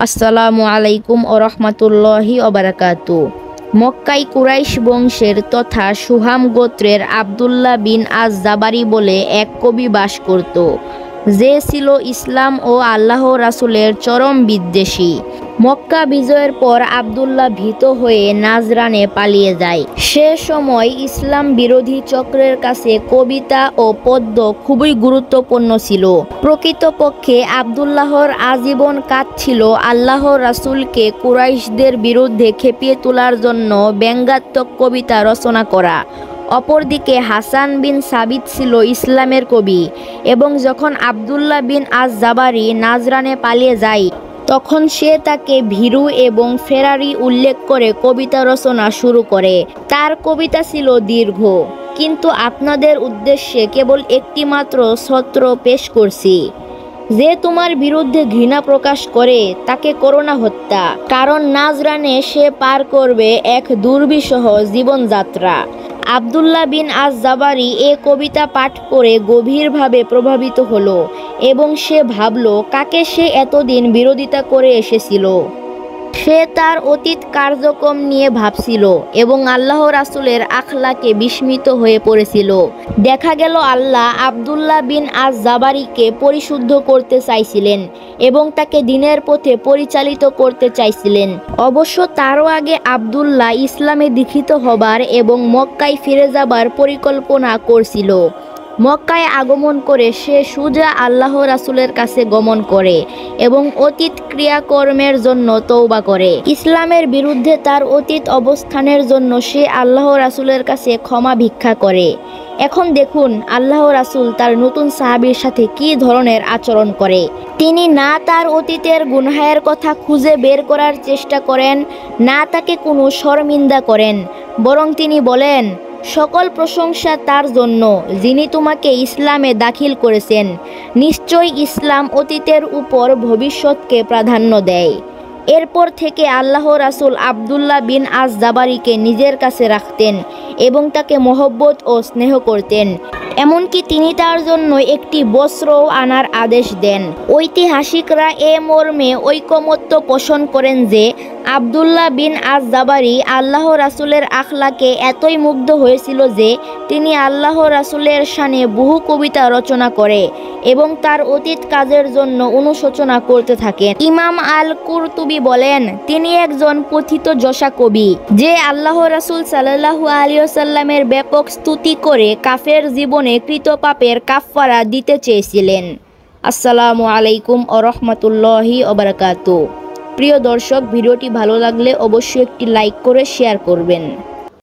আসসালামু আলাইকুম ও রহমতুল্লাহি ওবারাকাতু। মক্কায় কুরাইশ বংশের তথা সুহাম গোত্রের আবদুল্লাহ বিন আজ জাবারি বলে এক কবি বাস করত, যে ছিল ইসলাম ও আল্লাহ রাসুলের চরম বিদ্বেষী। মক্কা বিজয়ের পর আবদুল্লাহ ভীত হয়ে নাজরানে পালিয়ে যায়। সে সময় ইসলাম বিরোধী চক্রের কাছে কবিতা ও পদ্য খুবই গুরুত্বপূর্ণ ছিল। প্রকৃতপক্ষে আবদুল্লাহর আজীবন কাজ ছিল আল্লাহ রাসুলকে কুরাইশদের বিরুদ্ধে খেপিয়ে তোলার জন্য ব্যঙ্গাত্মক কবিতা রচনা করা। অপরদিকে হাসান বিন সাবিত ছিল ইসলামের কবি, এবং যখন আবদুল্লাহ বিন আজ জাবারি নাজরানে পালিয়ে যায় তখন সে তাকে ভীরু এবং ফেরারি উল্লেখ করে কবিতা রচনা শুরু করে। তার কবিতা ছিল দীর্ঘ, কিন্তু আপনাদের উদ্দেশ্যে কেবল একটি মাত্র ছত্র পেশ করছি। যে তোমার বিরুদ্ধে ঘৃণা প্রকাশ করে তাকে করো না হত্যা, কারণ নাজরানে সে পার করবে এক দুর্বিষহ জীবনযাত্রা। আবদুল্লাহ বিন আজ জাবারি এ কবিতা পাঠ করে গভীরভাবে প্রভাবিত হলো, এবং সে ভাবল কাকে সে এতদিন বিরোধিতা করে এসেছিল। সে তার অতীত কার্যক্রম নিয়ে ভাবছিল এবং আল্লাহ রাসুলের আখলাকে বিস্মিত হয়ে পড়েছিল। দেখা গেল আল্লাহ আবদুল্লাহ বিন আজ জাবারিকে পরিশুদ্ধ করতে চাইছিলেন এবং তাকে দ্বীনের পথে পরিচালিত করতে চাইছিলেন। অবশ্য তারও আগে আবদুল্লাহ ইসলামে দীক্ষিত হবার এবং মক্কায় ফিরে যাবার পরিকল্পনা করছিল। মক্কায় আগমন করে সে সোজা আল্লাহ রাসুলের কাছে গমন করে এবং অতীত ক্রিয়াকর্মের জন্য তওবা করে। ইসলামের বিরুদ্ধে তার অতীত অবস্থানের জন্য সে আল্লাহ রাসুলের কাছে ক্ষমা ভিক্ষা করে। এখন দেখুন আল্লাহ রাসুল তার নতুন সাহাবীর সাথে কী ধরনের আচরণ করে। তিনি না তার অতীতের গুনাহের কথা খুঁজে বের করার চেষ্টা করেন, না তাকে কোনো শর্মিন্দা করেন, বরং তিনি বলেন, সকল প্রশংসা তার জন্য যিনি তোমাকে ইসলামে দাখিল করেছেন। নিশ্চয় ইসলাম অতীতের উপর ভবিষ্যৎকে প্রাধান্য দেয়। এরপর থেকে আল্লাহ রাসুল আবদুল্লাহ বিন আজ জাবারিকে নিজের কাছে রাখতেন এবং তাকে মহব্বত ও স্নেহ করতেন। এমনকি তিনি তার জন্য একটি বস্ত্রও আনার আদেশ দেন। ঐতিহাসিকরা এ মর্মে ঐকমত্য পোষণ করেন যে আবদুল্লাহ বিন আজ জাবারি আল্লাহ রাসুলের আখলাকে এতই মুগ্ধ হয়েছিল যে তিনি আল্লাহ রাসুলের শানে বহু কবিতা রচনা করে এবং তার অতীত কাজের জন্য অনুশোচনা করতে থাকেন। ইমাম আল কুরতুবী বলেন, তিনি একজন পথিত যশা কবি, যে আল্লাহ রাসুল সাল্লাল্লাহু আলাইহি ওয়াসাল্লামের ব্যাপক স্তুতি করে কাফের জীবনে কৃত পাপের কাফফারা দিতে চেয়েছিলেন। আসসালামু আলাইকুম ও রহমতুল্লাহি ওবারাকাতু। প্রিয় দর্শক, ভিডিওটি ভালো লাগলে অবশ্যই একটি লাইক করে শেয়ার করবেন।